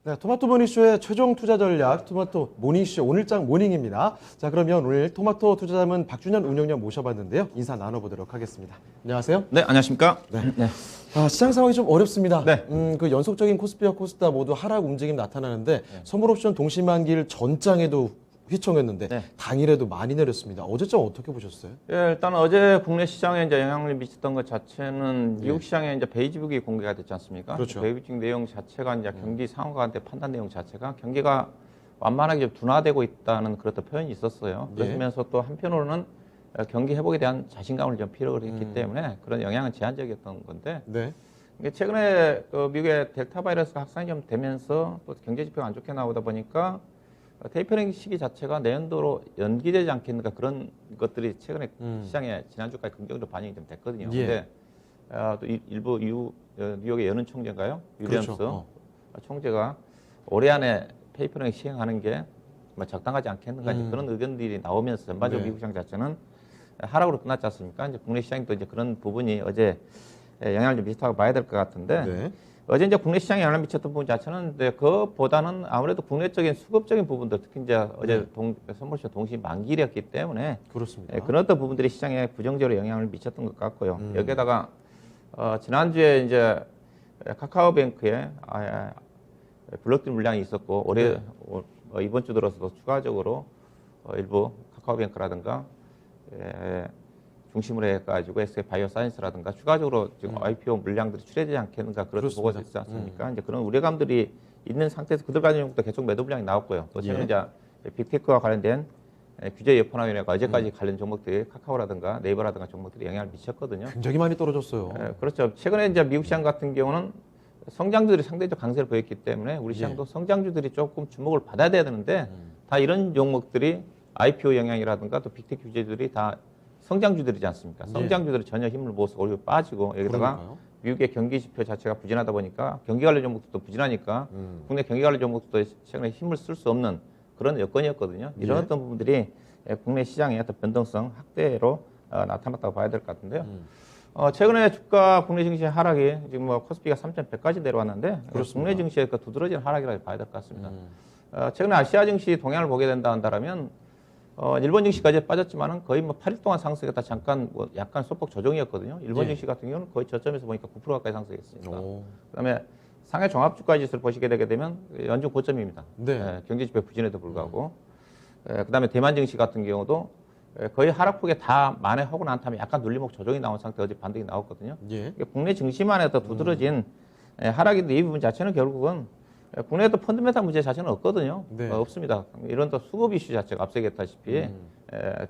네, 토마토 모닝쇼의 최종 투자 전략 토마토 모닝쇼 오늘장 모닝입니다. 자, 그러면 오늘 토마토 투자자문 박준현 운영위원 모셔봤는데요. 인사 나눠보도록 하겠습니다. 안녕하세요. 네, 안녕하십니까? 네. 시장 상황이 좀 어렵습니다. 네. 그 연속적인 코스피와 코스닥 모두 하락 움직임 나타나는데 선물옵션 동시만기일 전장에도 휘청했는데 네. 당일에도 많이 내렸습니다. 어제점 어떻게 보셨어요? 예, 일단 어제 국내 시장에 이제 영향을 미쳤던 것 자체는 미국 시장에 이제 베이지북이 공개가 됐지 않습니까? 그렇죠. 베이지북 내용 자체가 이제 경기 상황과 판단 내용 자체가 경기가 완만하게 좀 둔화되고 있다는 그런 표현이 있었어요. 그러면서 또 한편으로는 경기 회복에 대한 자신감을 좀 필요로 했기 때문에 그런 영향은 제한적이었던 건데 네. 이게 최근에 그 미국의 델타 바이러스 확산이 좀 되면서 또 경제 지표가 안 좋게 나오다 보니까 테이퍼링 시기 자체가 내년도로 연기되지 않겠는가 그런 것들이 최근에 시장에 지난주까지 긍정적으로 반영이 좀 됐거든요. 예. 근데 또 일부 뉴욕의 여는 총재인가요? 윌리엄스 그렇죠. 총재가 올해 안에 테이퍼링 시행하는 게 뭐 적당하지 않겠는가 이제 그런 의견들이 나오면서 전반적으로 네. 미국 시장 자체는 하락으로 끝났지 않습니까? 이제 국내 시장도 이제 그런 부분이 어제 영향을 좀 비슷하게 봐야 될 것 같은데. 네. 어제 이제 국내 시장에 영향을 미쳤던 부분 자체는 그것보다는 아무래도 국내적인 수급적인 부분들 특히 이제 어제 선물쇼 동시 만기일이었기 때문에 그렇습니다. 그런 어떤 부분들이 시장에 부정적으로 영향을 미쳤던 것 같고요. 여기에다가 지난주에 이제 카카오뱅크에 블록딜 물량이 있었고 올해 이번 주 들어서도 추가적으로 일부 카카오뱅크라든가 중심으로 해가지고 SK바이오사이언스라든가 추가적으로 지금 IPO 물량들이 출해되지 않겠는가 그런 보고가 있지 않습니까? 이제 그런 우려감들이 있는 상태에서 그들 관련 종목도 계속 매도 물량이 나왔고요. 또 최근 이제 빅테크와 관련된 규제 여파위원회가 어제까지 관련 종목들이 카카오라든가 네이버라든가 종목들이 영향을 미쳤거든요. 굉장히 많이 떨어졌어요. 그렇죠. 최근에 이제 미국 시장 같은 경우는 성장주들이 상대적 강세를 보였기 때문에 우리 시장도 성장주들이 조금 주목을 받아야 되는데 다 이런 종목들이 IPO 영향이라든가 또 빅테크 규제들이 다 성장주들이지 않습니까? 성장주들이 전혀 힘을 못 쓰고 오히려 빠지고 여기다가 그러니까요. 미국의 경기 지표 자체가 부진하다 보니까 경기 관련 종목도 부진하니까 국내 경기 관련 종목도 최근에 힘을 쓸 수 없는 그런 여건이었거든요. 이런 어떤 부분들이 국내 시장의 어떤 변동성 확대로 나타났다고 봐야 될 것 같은데요. 최근에 주가 국내 증시의 하락이 지금 뭐 코스피가 3,100까지 내려왔는데 국내 증시의 그 두드러진 하락이라고 봐야 될 것 같습니다. 최근에 아시아 증시 동향을 보게 된다면 일본 증시까지 빠졌지만은 거의 뭐 8일 동안 상승했다 잠깐 뭐 약간 소폭 조정이었거든요. 일본 증시 같은 경우는 거의 저점에서 보니까 9% 가까이 상승했습니다. 그다음에 상해 종합주가 지수를 보시게 되게 되면 연중 고점입니다. 네. 경제 지표 부진에도 불구하고. 그다음에 대만 증시 같은 경우도 거의 하락폭에 다 만회하고 난 다음에 약간 눌림목 조정이 나온 상태 어제 반등이 나왔거든요. 예. 국내 증시만 해도 두드러진 하락인데 이 부분 자체는 결국은 국내에도 펀드멘탈 문제 자체는 없거든요. 네. 없습니다. 이런 또 수급 이슈 자체가 앞서겠다시피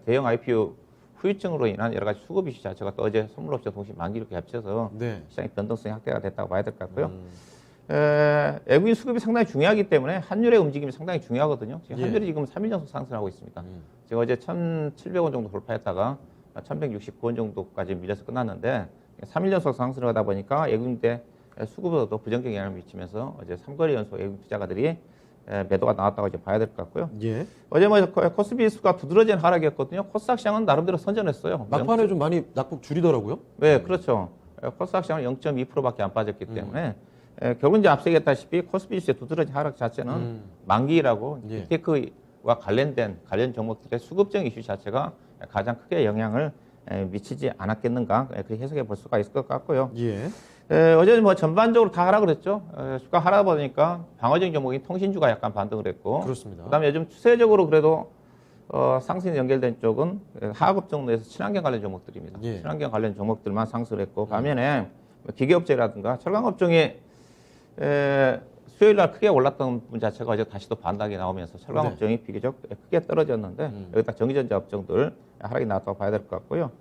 대형 IPO 후유증으로 인한 여러 가지 수급 이슈 자체가 또 어제 선물옵션 동시 만기 이렇게 합쳐서 네. 시장의 변동성이 확대가 됐다고 봐야 될 것 같고요. 외국인 수급이 상당히 중요하기 때문에 환율의 움직임이 상당히 중요하거든요. 지금 환율이 지금 3일 연속 상승하고 있습니다. 지금 어제 1,700원 정도 돌파했다가 1,169원 정도까지 밀려서 끝났는데 3일 연속 상승을 하다 보니까 외국인대 수급에도 부정적 영향을 미치면서 어제 3거래 연속 외국인 투자가들이 매도가 나왔다고 이제 봐야 될 것 같고요. 예. 어제 뭐 코스피 지수가 두드러진 하락이었거든요. 코스닥 시장은 나름대로 선전했어요. 막판에 좀 많이 낙폭 줄이더라고요. 네, 그렇죠. 코스닥 시장은 0.2%밖에 안 빠졌기 때문에 결국 이제 앞서겠다시피 코스피 지수의 두드러진 하락 자체는 만기라고 빅테크와 관련된 관련 종목들의 수급적 이슈 자체가 가장 크게 영향을 미치지 않았겠는가 그렇게 해석해 볼 수가 있을 것 같고요. 예. 어제는 뭐 전반적으로 다 하락을 했죠. 주가 하락하다 보니까 방어적인 종목인 통신주가 약간 반등을 했고. 그렇습니다. 그다음에 요즘 추세적으로 그래도 상승이 연결된 쪽은 하급 정도에서 친환경 관련 종목들입니다. 예. 친환경 관련 종목들만 상승을 했고 반면에 기계업체라든가 철강업종이 수요일 날 크게 올랐던 부분 자체가 어제 다시 또 반등이 나오면서 철강업종이 비교적 크게 떨어졌는데 여기다 전기전자 업종들 하락이 나왔다고 봐야 될 것 같고요.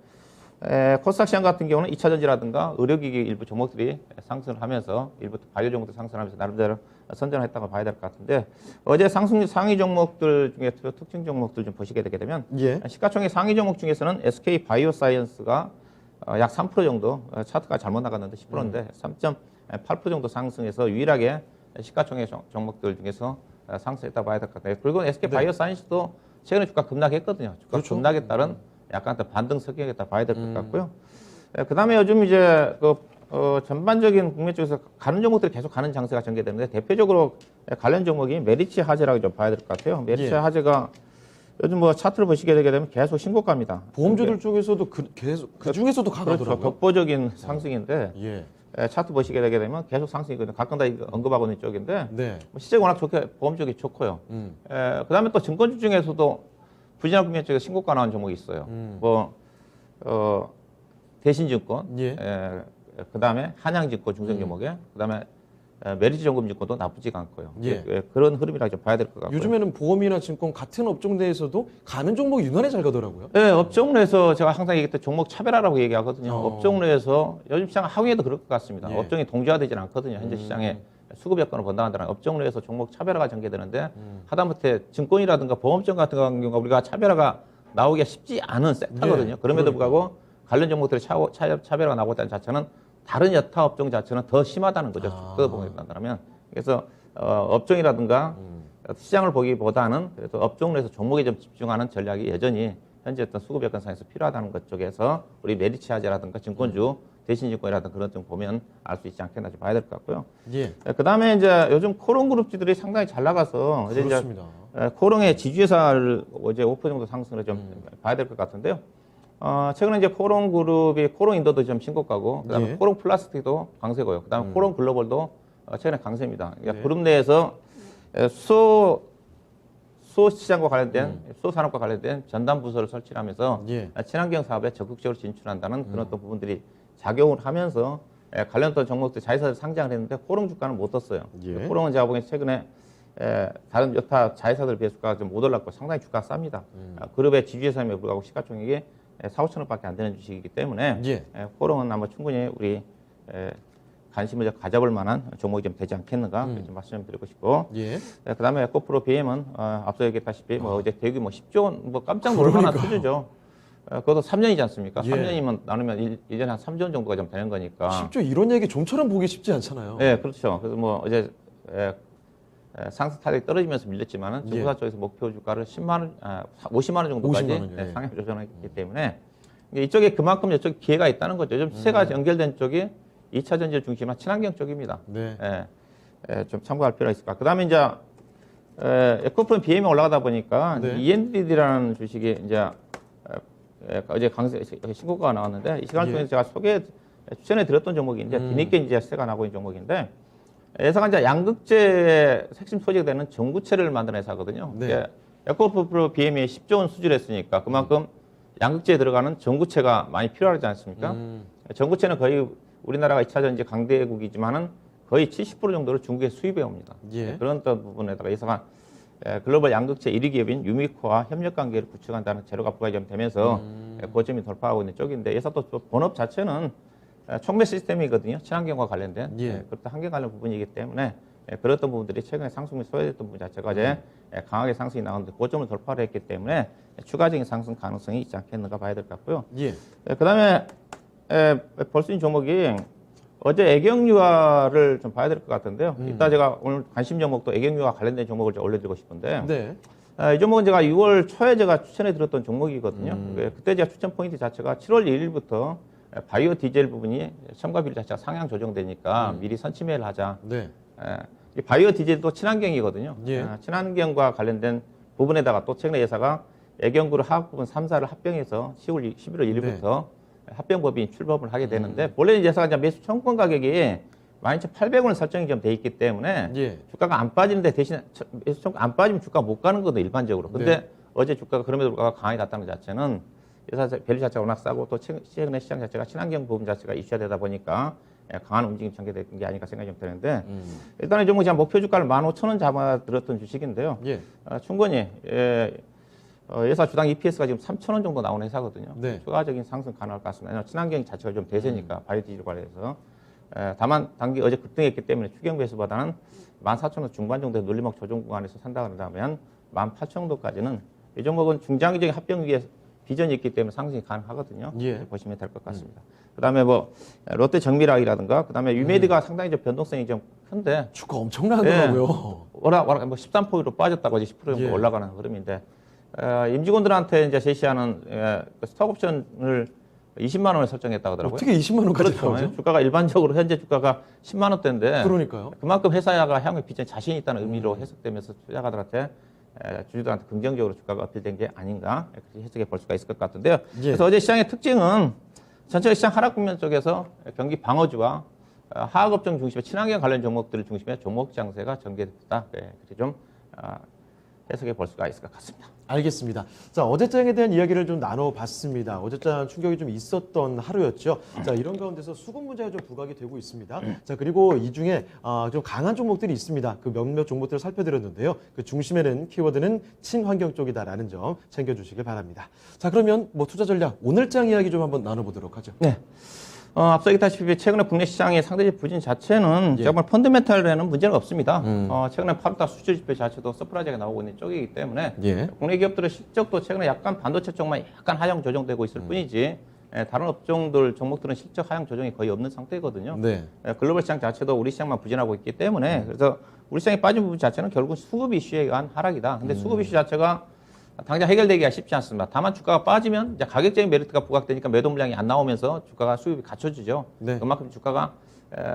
코스닥 시장 같은 경우는 2차전지라든가 의료기기 일부 종목들이 상승을 하면서 일부 바이오 종목들 상승하면서 나름대로 선전을 했다고 봐야 될 것 같은데 어제 상위 종목들 중에 특징 종목들 좀 보시게 되게 되면 시가총액 상위 종목 중에서는 SK 바이오사이언스가 약 3% 정도 차트가 잘못 나갔는데 10%인데 3.8% 정도 상승해서 유일하게 시가총액 종목들 중에서 상승했다고 봐야 될 것 같아요. 그리고 SK 바이오사이언스도 최근에 주가 급락했거든요. 주가 급락에 따른 약간 더 반등 성격이다 봐야 될 것 같고요. 그 다음에 요즘 이제 전반적인 국내 쪽에서 가는 종목들이 계속 가는 장세가 전개되는데 대표적으로 관련 종목이 메리츠 화재라고 좀 봐야 될 것 같아요. 메리츠 예. 화재가 요즘 뭐 차트를 보시게 되게 되면 계속 신고가입니다. 보험주들 쪽에서도 계속 그 중에서도 그렇죠. 강하더라고요. 독보적인 상승인데 예. 차트 보시게 되게 되면 계속 상승이거든요. 가끔 다 언급하고 있는 쪽인데 네. 뭐 시세가 워낙 좋게 보험 쪽이 좋고요. 그다음에 또 증권주 중에서도 부진합금융 쪽에 신고가 나온 종목이 있어요. 대신증권, 예. 그다음에 한양증권 중성종목에, 그다음에 메리츠정금증권도 나쁘지가 않고요. 예. 그런 흐름이라고 좀 봐야 될 것 같고요. 요즘에는 보험이나 증권 같은 업종 내에서도 가는 종목이 유난히 잘 가더라고요. 네, 업종 내에서 제가 항상 얘기했던 종목 차별화라고 얘기하거든요. 어. 업종 내에서 요즘 시장 하위에도 그럴 것 같습니다. 예. 업종이 동조화되지는 않거든요. 현재 시장에 수급 여건을 본다는 업종 내에서 종목 차별화가 전개되는데 하다못해 증권이라든가 보험점 같은 경우가 우리가 차별화가 나오기가 쉽지 않은 섹터거든요. 예, 그럼에도 그러니까요. 불구하고 관련 종목들의 차별화가 나오고 있다는 자체는 다른 여타 업종 자체는 더 심하다는 거죠. 그거 보고 있다면. 그래서 업종이라든가 시장을 보기보다는 그래도 업종 내에서 종목에 좀 집중하는 전략이 여전히 현재 어떤 수급 여건상에서 필요하다는 것 쪽에서 우리 메리츠 화재라든가 증권주 대신증권이라든가 그런 좀 보면 알 수 있지 않겠나 좀 봐야 될 것 같고요. 예. 그다음에 이제 요즘 코롱 그룹주들이 상당히 잘 나가서 어제 이제 그렇습니다. 코롱의 지주회사를 어제 5% 정도 상승을 좀 봐야 될 것 같은데요. 최근에 이제 코롱 그룹이 코롱 인도도 좀 신고가고, 그다음에 예. 코롱 플라스틱도 강세고요. 그다음에 코롱 글로벌도 최근에 강세입니다. 그러니까 네. 그룹 내에서 수소 시장과 관련된 수소 산업과 관련된 전담 부서를 설치하면서 예. 친환경 사업에 적극적으로 진출한다는 그런 또 부분들이 작용을 하면서 관련된 종목들 자회사들 상장을 했는데 코롱 주가는 못 떴어요. 예. 코롱은 제가 보기엔 최근에 다른 여타 자회사들 비해 주가가 좀 못 올랐고 상당히 주가가 쌉니다. 그룹의 지주회사임에도 불구하고 시가총액이 4, 5천 원밖에 안 되는 주식이기 때문에 예. 코롱은 아마 충분히 우리 관심을 가져볼 만한 종목이 좀 되지 않겠는가 좀 말씀 드리고 싶고, 예. 그다음에 에코프로 BM은 앞서 얘기했다시피 뭐 어제 대규모 10조 원 뭐 깜짝 놀랄 만한 수주죠. 그것도 3년이지 않습니까? 예. 3년이면 나누면 1년에 한 3조 원 정도가 좀 되는 거니까. 쉽죠. 이런 얘기 좀처럼 보기 쉽지 않잖아요. 네, 그렇죠. 그래서 뭐 어제 상승 타격이 떨어지면서 밀렸지만은 예. 정부사 쪽에서 목표 주가를 50만 원 정도까지 50만 원, 예. 상향 조정했기 때문에 이쪽에 그만큼 이쪽에 기회가 있다는 거죠. 요즘 시세가 연결된 쪽이 2차 전지 중심한 친환경 쪽입니다. 네. 좀 참고할 필요가 있을 것 같고, 그다음에 이제 에코프로 BM이 올라가다 보니까 네. ENDD라는 주식이 이제 어제 강세 신고가가 나왔는데 이 시간을 예. 통해서 제가 추천해 드렸던 종목인데 뒤늦게 이제 시세가 나고 있는 종목인데, 회사가 이제 양극재의 핵심 소재가 되는 전구체를 만드는 회사거든요. 네. 에코프로 BM이 10조 원 수주를 했으니까 그만큼 양극재에 들어가는 전구체가 많이 필요하지 않습니까? 전구체는 거의 우리나라가 2차 전지 강대국이지만은 거의 70% 정도를 중국에 수입해 옵니다. 예. 그런 또 부분에다가 회사가 글로벌 양극재 1위 기업인 유미코와 협력 관계를 구축한다는 재료가 부과되면서 고점이 돌파하고 있는 쪽인데, 회사 또 본업 자체는 촉매 시스템이거든요. 친환경과 관련된. 예. 그것도 환경 관련 부분이기 때문에 그런 부분들이 최근에 상승이 소외됐던 부분 자체가 이제 강하게 상승이 나오는데 고점을 돌파를 했기 때문에 추가적인 상승 가능성이 있지 않겠는가 봐야 될 것 같고요. 예. 그다음에 볼 수 있는 종목이 어제 애경유화를 좀 봐야 될 것 같은데요. 이따 제가 오늘 관심 종목도 애경유화 관련된 종목을 좀 올려드리고 싶은데, 네. 이 종목은 제가 6월 초에 제가 추천해 드렸던 종목이거든요. 그때 제가 추천 포인트 자체가 7월 1일부터 바이오 디젤 부분이 첨가 비율 자체가 상향 조정되니까 미리 선취매를 하자. 네. 이 바이오 디젤도 친환경이거든요. 예. 친환경과 관련된 부분에다가 또 최근에 회사가 애경그룹 화학 부분 3사를 합병해서 11월 1일부터 합병법인 출범을 하게 되는데, 본래 이 회사가 이제 매수 청구권 가격이 12,800원을 설정이 좀 돼 있기 때문에 예. 주가가 안 빠지는데 대신 매수 청구 안 빠지면 주가 못 가는 거거든요, 일반적으로. 근데 네. 어제 주가가 그럼에도 불구하고 강하게 갔다는 것 자체는 회사 밸류 자체가 워낙 싸고 또 최근에 시장 자체가 친환경 부분 자체가 이슈화되다 보니까 강한 움직임 전개된 게 아닐까 생각이 좀 드는데, 일단은 이 종목이 제가 목표 주가를 15,000원 잡아들었던 주식인데요. 예. 충분히 회사 주당 EPS가 지금 3,000원 정도 나오는 회사거든요. 네. 추가적인 상승 가능할 것 같습니다. 친환경 자체가 좀 대세니까 바이오디젤 관련해서. 다만 단기 어제 급등했기 때문에 추경 배수보다는 14,000원 중반 정도의 눌림목 조정 구간에서 산다고 한다면 18,000원 정도까지는 이 종목은 중장기적인 합병 위에 비전이 있기 때문에 상승이 가능하거든요. 예. 보시면 될 것 같습니다. 그다음에 뭐 롯데 정밀학이라든가 그다음에 유메디가 상당히 좀 변동성이 좀 큰데 주가 엄청나더라고요. 워낙 뭐 13%로 빠졌다고 이제 10% 정도 예. 올라가는 흐름인데, 임직원들한테 이제 제시하는 그 스톡옵션을 20만 원을 설정했다고 하더라고요. 어떻게 20만 원까지 그렇죠. 나오죠? 주가가 일반적으로 현재 주가가 10만 원대인데 그러니까요. 그만큼 회사가 향후 비전에 자신이 있다는 의미로 해석되면서 투자가들한테 주주들한테 긍정적으로 주가가 어필된 게 아닌가 그렇게 해석해 볼 수가 있을 것 같은데요. 예. 그래서 어제 시장의 특징은 전체 시장 하락 국면 쪽에서 경기 방어주와 하학업종 중심의 친환경 관련 종목들을 중심의 종목 장세가 전개됐다. 그렇게 좀 해석해 볼 수가 있을 것 같습니다. 알겠습니다. 자, 어제장에 대한 이야기를 좀 나눠봤습니다. 어제장 충격이 좀 있었던 하루였죠. 자, 이런 가운데서 수급 문제가 좀 부각이 되고 있습니다. 자, 그리고 이 중에 좀 강한 종목들이 있습니다. 그 몇몇 종목들을 살펴드렸는데요. 그 중심에는 키워드는 친환경 쪽이다라는 점 챙겨주시길 바랍니다. 자, 그러면 뭐 투자 전략 오늘장 이야기 좀 한번 나눠보도록 하죠. 네. 앞서 얘기했다시피 최근에 국내 시장의 상대적 부진 자체는 예. 정말 펀더멘탈에는 문제가 없습니다. 최근에 8월달 수출 지표 자체도 서프라이즈가 나오고 있는 쪽이기 때문에 예. 국내 기업들의 실적도 최근에 약간 반도체 쪽만 약간 하향 조정되고 있을 뿐이지 다른 업종들 종목들은 실적 하향 조정이 거의 없는 상태거든요. 네. 글로벌 시장 자체도 우리 시장만 부진하고 있기 때문에 그래서 우리 시장이 빠진 부분 자체는 결국 수급 이슈에 의한 하락이다. 근데 수급 이슈 자체가 당장 해결되기가 쉽지 않습니다. 다만 주가가 빠지면 이제 가격적인 메리트가 부각되니까 매도 물량이 안 나오면서 주가가 수급이 갖춰지죠. 네. 그만큼 주가가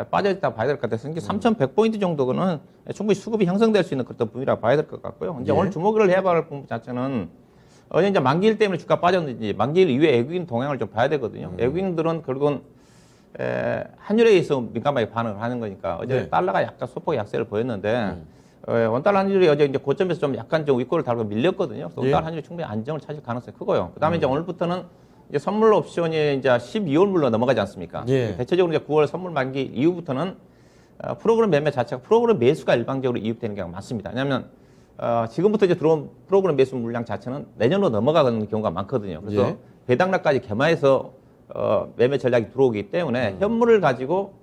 빠져있다 봐야 될 것 같아서 3,100포인트 정도는 충분히 수급이 형성될 수 있는 그런 부분이라 봐야 될 것 같고요. 이제 예. 오늘 주목을 해봐야 할 부분 자체는 어제 이제 만기일 때문에 주가 빠졌는지 만기일 이후에 외국인 동향을 좀 봐야 되거든요. 외국인들은 결국은 환율에 의해서 민감하게 반응을 하는 거니까 어제 네. 달러가 약간 소폭 약세를 보였는데 원달러 환율이 어제 이제 고점에서 좀 약간 좀 윗골을 달고 밀렸거든요. 그래서 예. 원달러 환율이 충분히 안정을 찾을 가능성이 크고요. 그다음에 이제 오늘부터는 이제 선물 옵션이 이제 12월 물로 넘어가지 않습니까? 예. 대체적으로 이제 9월 선물 만기 이후부터는 프로그램 매매 자체가 프로그램 매수가 일방적으로 이입되는 경우가 많습니다. 왜냐하면 지금부터 이제 들어온 프로그램 매수 물량 자체는 내년으로 넘어가는 경우가 많거든요. 그래서 예. 배당락까지 개마해서 매매 전략이 들어오기 때문에 현물을 가지고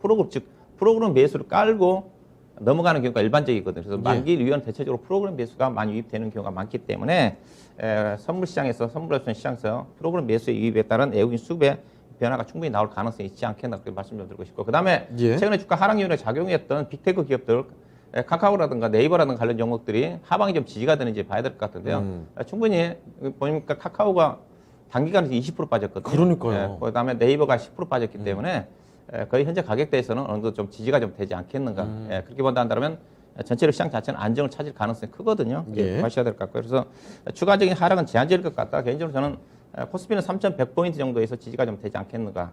프로그램 매수를 깔고 넘어가는 경우가 일반적이거든요. 그래서 만기일 이후에는 대체적으로 프로그램 매수가 많이 유입되는 경우가 많기 때문에 선물 시장에서 선물 옵션 시장에서 프로그램 매수의 유입에 따른 외국인 수급의 변화가 충분히 나올 가능성이 있지 않겠나 그렇게 말씀 좀 드리고 싶고 그다음에 예. 최근에 주가 하락 이후에 작용했던 빅테크 기업들 카카오라든가 네이버라든가 관련 종목들이 하방이 좀 지지가 되는지 봐야 될 것 같은데요. 충분히 보니까 카카오가 단기간에 20% 빠졌거든요. 그러니까요. 그다음에 네이버가 10% 빠졌기 때문에 거의 현재 가격대에서는 어느 정도 좀 지지가 좀 되지 않겠는가. 그렇게 본다 한다면 전체로 시장 자체는 안정을 찾을 가능성이 크거든요. 예. 하셔야 될 것 같고요. 그래서 추가적인 하락은 제한적일 것 같다. 개인적으로 저는 코스피는 3,100포인트 정도에서 지지가 좀 되지 않겠는가.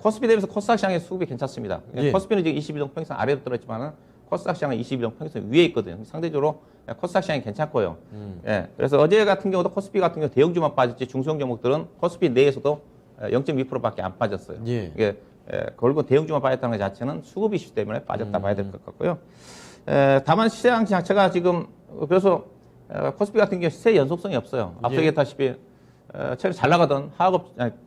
코스피 대비해서 코스닥 시장의 수급이 괜찮습니다. 예. 코스피는 지금 22종 평균선 아래로 떨어졌지만은 코스닥 시장은 22종 평균선 위에 있거든요. 상대적으로 코스닥 시장이 괜찮고요. 예. 그래서 어제 같은 경우도 코스피 같은 경우 대형주만 빠졌지 중소형 종목들은 코스피 내에서도 0.2%밖에 안 빠졌어요. 예. 이게 결국 대형주만 빠졌다는 것 자체는 수급 이슈 때문에 빠졌다 봐야 될 것 같고요. 다만 시장 자체가 지금 그래서 코스피 같은 경우 시세 연속성이 없어요. 앞서 예. 얘기했다시피 최근 잘 나가던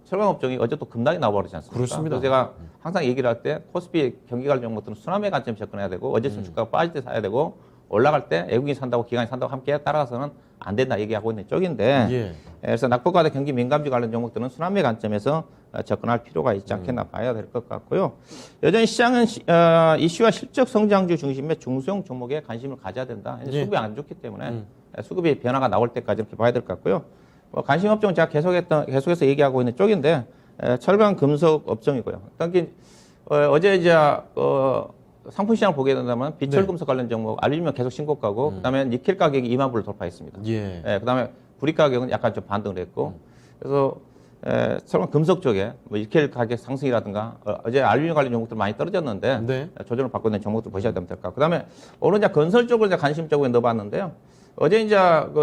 철강업종이 어제 또 급락이 나와버리지 않습니까? 그렇습니다. 그래서 제가 항상 얘기를 할 때 코스피 경기 관련 종목들은 순환매 관점 접근해야 되고 어제쯤 주가가 빠질 때 사야 되고 올라갈 때 외국인이 산다고 기관이 산다고 함께 따라가서는 안 된다 얘기하고 있는 쪽인데 예. 그래서 낙폭과대 경기 민감주 관련 종목들은 순환매 관점에서 접근할 필요가 있지 않겠나 봐야 될 것 같고요. 여전히 시장은 이슈와 실적 성장주 중심의 중소형 종목에 관심을 가져야 된다. 예. 수급이 안 좋기 때문에 수급의 변화가 나올 때까지 이렇게 봐야 될 것 같고요. 관심 업종은 제가 계속해서 얘기하고 있는 쪽인데 철강 금속 업종이고요. 특히 어제 이제 상품 시장을 보게 된다면 비철 금속 관련 종목 알루미늄 계속 신고가고 그다음에 니켈 가격이 2만 불을 돌파했습니다. 예. 그다음에 불이 가격은 약간 좀 반등을 했고 그래서 철강 금속 쪽에 뭐 니켈 가격 상승이라든가 어제 알루미늄 관련 종목들 많이 떨어졌는데 네. 조정을 받고 있는 종목들 보셔야 되면 될 것 같고 그다음에 오늘 이제 건설 쪽을 이제 관심적으로 넣어봤는데요. 어제 이제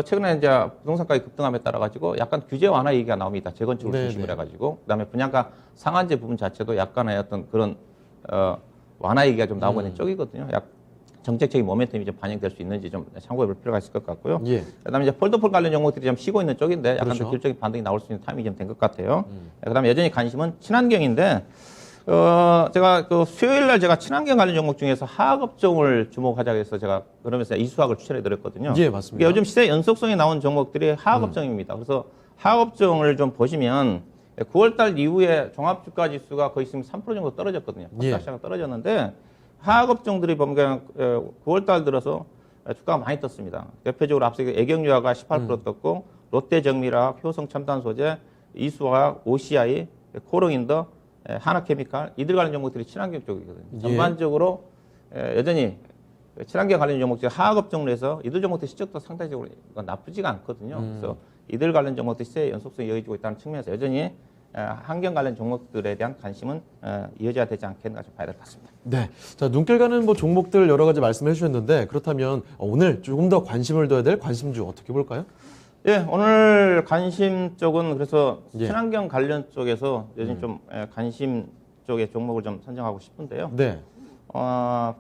최근에 이제 부동산 가격 급등함에 따라 가지고 약간 규제 완화 얘기가 나옵니다. 재건축을 네, 중심으로 네. 해가지고 그다음에 분양가 상한제 부분 자체도 약간의 어떤 그런 완화 얘기가 좀 나오고 있는 쪽이거든요. 정책적인 모멘텀이 좀 반영될 수 있는지 좀 참고해 볼 필요가 있을 것 같고요. 예. 그다음에 이제 폴더폴 관련 종목들이 좀 쉬고 있는 쪽인데 약간 그렇죠. 더 기술적인 반등이 나올 수 있는 타이밍이 좀 된 것 같아요. 그다음에 여전히 관심은 친환경인데 제가 그 수요일 날 제가 친환경 관련 종목 중에서 하학업종을 주목하자고 해서 제가 그러면서 이수학을 추천해 드렸거든요. 예, 맞습니다. 요즘 시세 연속성이 나온 종목들이 하학업종입니다. 그래서 하학업종을 좀 보시면 9월 달 이후에 종합주가 지수가 거의 지금 3% 정도 떨어졌거든요. 예. 시장 떨어졌는데 하학업종들이 보면 그냥 9월 달 들어서 주가가 많이 떴습니다. 대표적으로 앞서 애경유화가 18% 떴고 롯데정밀화학, 효성첨단소재, 이수화학, OCI, 코롱인더, 하나케미칼 이들 관련 종목들이 친환경 쪽이거든요. 예. 전반적으로 여전히 친환경 관련 종목들 하하업종으로 해서 이들 종목들 시적도 상대적으로 나쁘지가 않거든요. 그래서 이들 관련 종목들 시세 연속성이 이어지고 있다는 측면에서 여전히 환경 관련 종목들에 대한 관심은 이어져야 되지 않겠는가 좀 봐야 될 것 같습니다. 네. 자, 눈길 가는 뭐 종목들 여러 가지 말씀해 주셨는데 그렇다면 오늘 조금 더 관심을 둬야 될 관심주 어떻게 볼까요? 예, 오늘 관심 쪽은 그래서 예. 친환경 관련 쪽에서 요즘 좀 관심 쪽의 종목을 좀 선정하고 싶은데요. 네.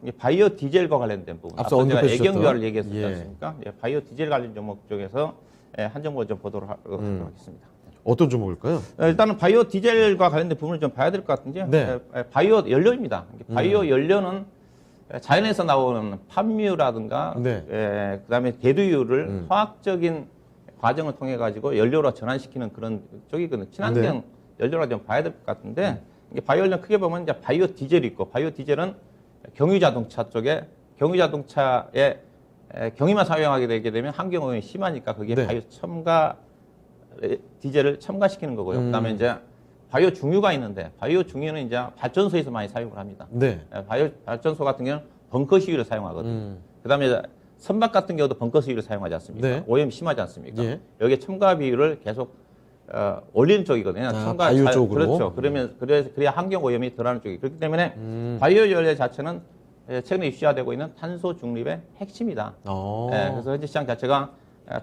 이게 바이오 디젤과 관련된 부분. 앞서 앞서 제가 언급해 주셨던. 애경유화를 얘기했었지 예. 않습니까? 예, 바이오 디젤 관련 종목 쪽에서 한 종목을 좀 보도록 하겠습니다. 어떤 종목일까요? 일단은 바이오 디젤과 관련된 부분을 좀 봐야 될 것 같은데요. 네. 바이오 연료입니다. 바이오 연료는 자연에서 나오는 팜유라든가 네. 그다음에 대두유를 화학적인 과정을 통해 가지고 연료로 전환시키는 그런 쪽이거든요. 친환경 연료라 좀 봐야 될 것 같은데 이게 바이오 연료 크게 보면 이제 바이오 디젤이 있고 바이오 디젤은 경유 자동차 쪽에 경유 자동차에 경유만 사용하게 되게 되면 환경 오염이 심하니까 거기에 네. 바이오 첨가 디젤을 첨가시키는 거고요. 그다음에 이제 바이오 중유가 있는데 바이오 중유는 이제 발전소에서 많이 사용을 합니다. 네. 바이오 발전소 같은 경우는 벙커 시유를 사용하거든요. 그다음에 이제 선박 같은 경우도 벙커 시유를 사용하지 않습니까? 네. 오염이 심하지 않습니까? 예. 여기에 첨가 비율을 계속 올리는 쪽이거든요. 바이오 쪽으로. 그렇죠. 그래야 환경 오염이 덜하는 쪽이 그렇기 때문에 바이오 연료 자체는 최근에 이슈화되고 있는 탄소 중립의 핵심이다. 그래서 현재 시장 자체가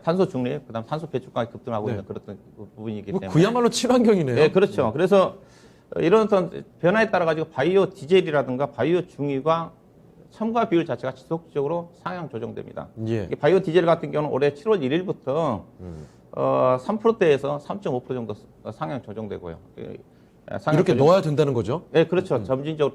탄소 중립, 그다음 탄소 배출가가 급등하고 네. 있는 그런 부분이기 뭐 때문에. 그야말로 친환경이네요. 네, 그렇죠. 그래서 이런 어떤 변화에 따라 가지고 바이오 디젤이라든가 바이오 중유가 첨가 비율 자체가 지속적으로 상향 조정됩니다. 예. 이게 바이오 디젤 같은 경우는 올해 7월 1일부터 3%대에서 3.5% 정도 상향 조정되고요. 이렇게 넣어야 된다는 거죠? 네, 그렇죠. 점진적으로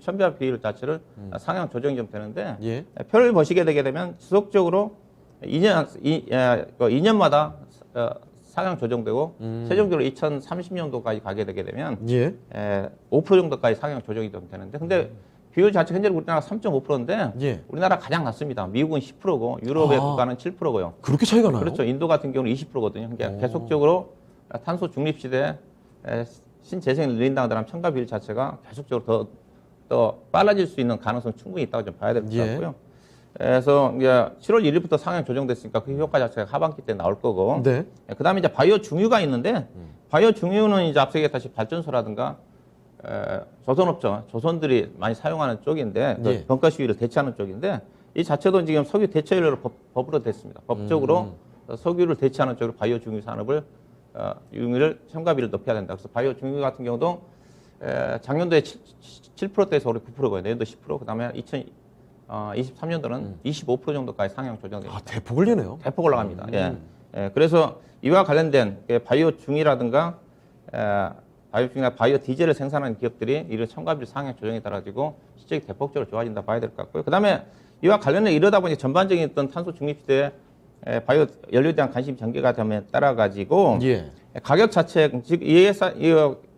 첨가 비율 자체를 상향 조정이 좀 되는데 예. 표를 보시게 되게 되면 지속적으로 2년마다 상향 조정되고 최종적으로 2030년도까지 가게 되게 되면 예. 5% 정도까지 상향 조정이 좀 되는데 근데 비율 자체 현재 우리나라 3.5%인데 예. 우리나라 가장 낮습니다. 미국은 10%고 유럽의 국가는 7%고요. 그렇게 차이가 나요? 그렇죠. 인도 같은 경우는 20%거든요. 그러니까 계속적으로 탄소 중립 시대에 신재생을 늘린다고 하면 첨가 비율 자체가 계속적으로 더 빨라질 수 있는 가능성 충분히 있다고 좀 봐야 될 것 같고요. 그래서 이제 7월 1일부터 상향 조정됐으니까 그 효과 자체가 하반기 때 나올 거고. 네. 그다음에 이제 바이오 중유가 있는데 바이오 중유는 이제 앞서 얘기했다시피 발전소라든가 조선업종, 조선들이 많이 사용하는 쪽인데 예. 벙커 시위를 대체하는 쪽인데 이 자체도 지금 석유 대체 연료로 법으로 됐습니다. 법적으로 석유를 대체하는 쪽으로 바이오 중유 산업을 유를 첨가비를 높여야 된다. 그래서 바이오 중유 같은 경우도 작년도에 7%대에서 올해 9%고요. 내년도 10%, 그다음에 2023년도는 25% 정도까지 상향 조정됩니다. 아, 대폭 올리네요. 대폭 올라갑니다. 예, 그래서 이와 관련된 바이오 중이라든가 바이오 중이나 바이오 디젤을 생산하는 기업들이 이런 첨가비율 상향 조정에 따라 가지고 실적이 대폭적으로 좋아진다 봐야 될 것 같고요. 그다음에 이와 관련해 이러다 보니 전반적인 어떤 탄소 중립 시대에 바이오 연료에 대한 관심이 전개가 되면 따라 가지고 예. 가격 자체 즉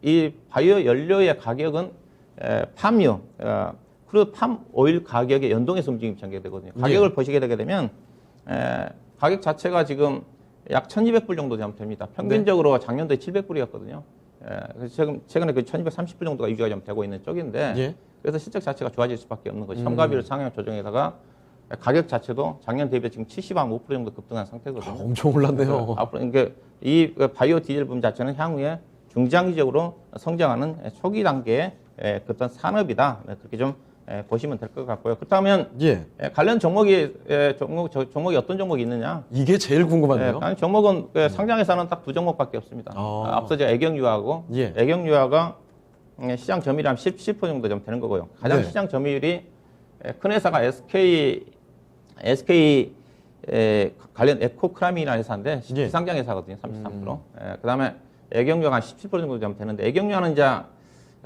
이 바이오 연료의 가격은 팜유 크루드 팜 오일 가격의 연동해서 움직임이 전개되거든요. 가격을 보시게 되게 되면 가격 자체가 지금 약 1,200불 정도 됩니다. 평균적으로 작년도에 700불이었거든요. 그래서 최근에 그 1,230불 정도가 유지가 좀 되고 있는 쪽인데 예. 그래서 실적 자체가 좋아질 수밖에 없는 거죠. 첨가비율 상향 조정에다가 가격 자체도 작년 대비 지금 70.5% 정도 급등한 상태거든요. 엄청 올랐네요. 앞으로 이게 이 바이오 디젤 분 자체는 향후에 중장기적으로 성장하는 초기 단계의 어떤 산업이다. 그렇게 좀 보시면 될 것 같고요. 그렇다면 예. 관련 종목이 어떤 종목이 있느냐? 이게 제일 궁금한데요. 종목은 상장에서는 딱 두 종목밖에 없습니다. 앞서 제가 애경유화하고 예. 애경유화가 시장 점유율이 한 10% 정도 좀 되는 거고요. 가장 네. 시장 점유율이 큰 회사가 SK 관련 에코크라미라는 회사인데 예. 비상장 회사거든요. 33%. 그다음에 애경유화가 한 17% 정도 좀 되는데 애경유화는 이제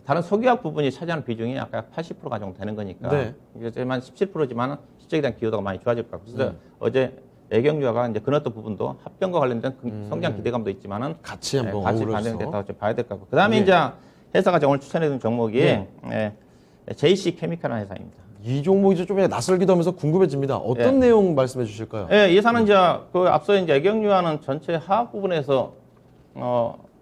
다른 석유화학 부분이 차지하는 비중이 아까 80%가 정도 되는 거니까 네. 이제만 17%지만 실적에 대한 기여도가 많이 좋아질 것 같고 그래서 어제 애경유화가 이제 그런 어떤 부분도 합병과 관련된 성장 기대감도 있지만은 같이 한번 같이 어우러져서. 반영됐다고 좀 봐야 될 것 같고 그다음에 예. 이제 회사가 오늘 추천해준 종목이 예. JC 케미칼이라는 회사입니다. 이 종목이 좀 낯설기도 하면서 궁금해집니다. 어떤 내용 말씀해 주실까요? 예, 예산은 이제 그 앞서 이제 애경유화는 전체 화학 부분에서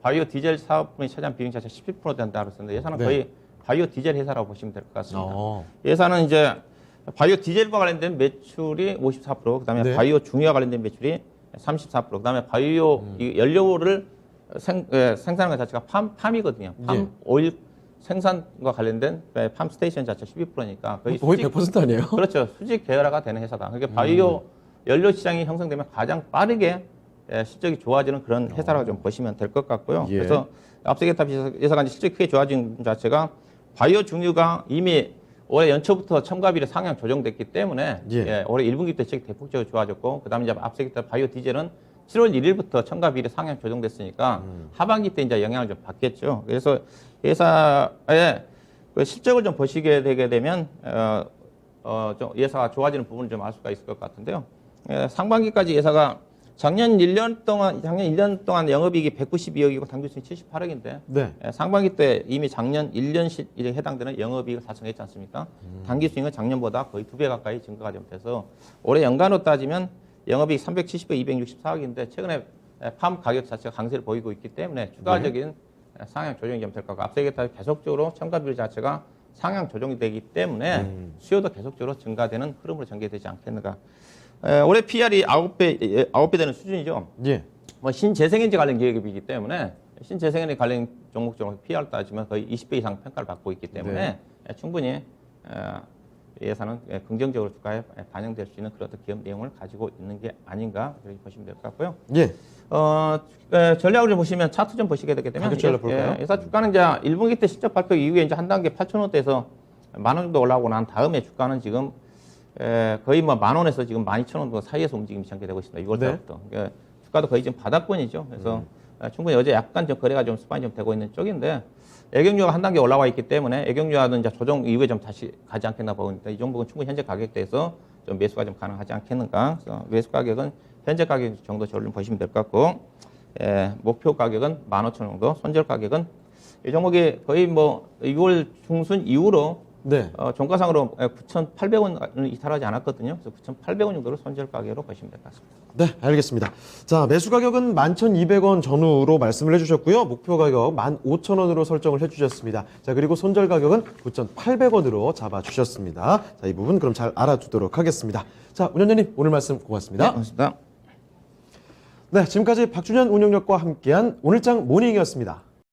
바이오 디젤 사업분이 차지한 비중 자체가 17% 된다고 했었는데 예산은 네. 거의 바이오 디젤 회사라고 보시면 될 것 같습니다. 어. 예산은 이제 바이오 디젤과 관련된 매출이 54%, 그다음에 네. 바이오 중유와 관련된 매출이 34%, 그다음에 바이오 이 연료를 생산하는 것 자체가 팜이거든요. 팜 예. 오일 생산과 관련된 팜 스테이션 자체 12%니까 거의 거의 수직, 100% 아니에요? 그렇죠. 수직 계열화가 되는 회사다. 그러니까 바이오 연료 시장이 형성되면 가장 빠르게 실적이 좋아지는 그런 회사라고 좀 보시면 될 것 같고요. 예. 그래서 앞서기타 회사가 이제 실적이 크게 좋아진 자체가 바이오 중유가 이미 올해 연초부터 첨가비율이 상향 조정됐기 때문에 예. 올해 1분기 때 실적이 대폭적으로 좋아졌고 그다음에 이제 앞서기타 바이오 디젤은 7월 1일부터 첨가비율이 상향 조정됐으니까 하반기 때 이제 영향을 좀 받겠죠. 그래서 회사의 그 실적을 좀 보시게 되게 되면 좀 예사가 좋아지는 부분을 좀 알 수가 있을 것 같은데요. 상반기까지 예사가 작년 1년 동안 영업이익이 192억이고 당기순이 78억인데 네. 상반기 때 이미 작년 1년씩 이제 해당되는 영업이익을 달성했지 않습니까? 당기순이익은 작년보다 거의 2배 가까이 증가가 좀 돼서 올해 연간으로 따지면 영업이익 370억 264억인데 최근에 팜 가격 자체가 강세를 보이고 있기 때문에 추가적인 상향 조정이 좀 될 거고 앞서 얘기했다 계속적으로 첨가비율 자체가 상향 조정이 되기 때문에 수요도 계속적으로 증가되는 흐름으로 전개되지 않겠는가. 올해 PR이 9배 되는 수준이죠. 예. 뭐 신재생에너지 관련 기업이기 때문에 신재생에너지 관련 종목적으로 PR 따지면 거의 20배 이상 평가를 받고 있기 때문에 충분히 예산은 긍정적으로 주가에 반영될 수 있는 그런 어떤 기업 내용을 가지고 있는 게 아닌가 그렇게 보시면 될 것 같고요. 예. 전략을 좀 보시면 차트 좀 보시게 되게 되면 가격 전략 볼까요? 회사 주가는 이제 1분기 때 실적 발표 이후에 이제 한 단계 8,000원대에서 10,000원 정도 올라오고 난 다음에 주가는 지금 거의 뭐 10,000원에서 지금 12,000원 정도 사이에서 움직임이 전개되고 있습니다. 6월 네. 달부터. 그러니까 주가도 거의 지금 바닥권이죠. 그래서 충분히 어제 약간 좀 거래가 좀 스파이 좀 되고 있는 쪽인데 애경유화가 한 단계 올라와 있기 때문에 애경유화는 이제 조정 이후에 좀 다시 가지 않겠나 보니까 이 종목은 충분히 현재 가격대에서 좀 매수가 좀 가능하지 않겠는가. 그래서 매수 가격은 현재 가격 정도 저를 보시면 될 것 같고 목표 가격은 15,000원 정도, 손절 가격은 이 종목이 거의 뭐 6월 중순 이후로 네. 종가상으로 9,800원을 이탈하지 않았거든요. 그래서 9,800원 정도로 손절 가격으로 보시면 될 것 같습니다. 네, 알겠습니다. 자, 매수 가격은 11,200원 전후로 말씀을 해주셨고요. 목표 가격 15,000원으로 설정을 해주셨습니다. 자, 그리고 손절 가격은 9,800원으로 잡아주셨습니다. 자, 이 부분 그럼 잘 알아두도록 하겠습니다. 자, 운영자님 오늘 말씀 고맙습니다. 네, 고맙습니다. 네, 지금까지 박준현 운영력과 함께한 오늘장 모닝이었습니다.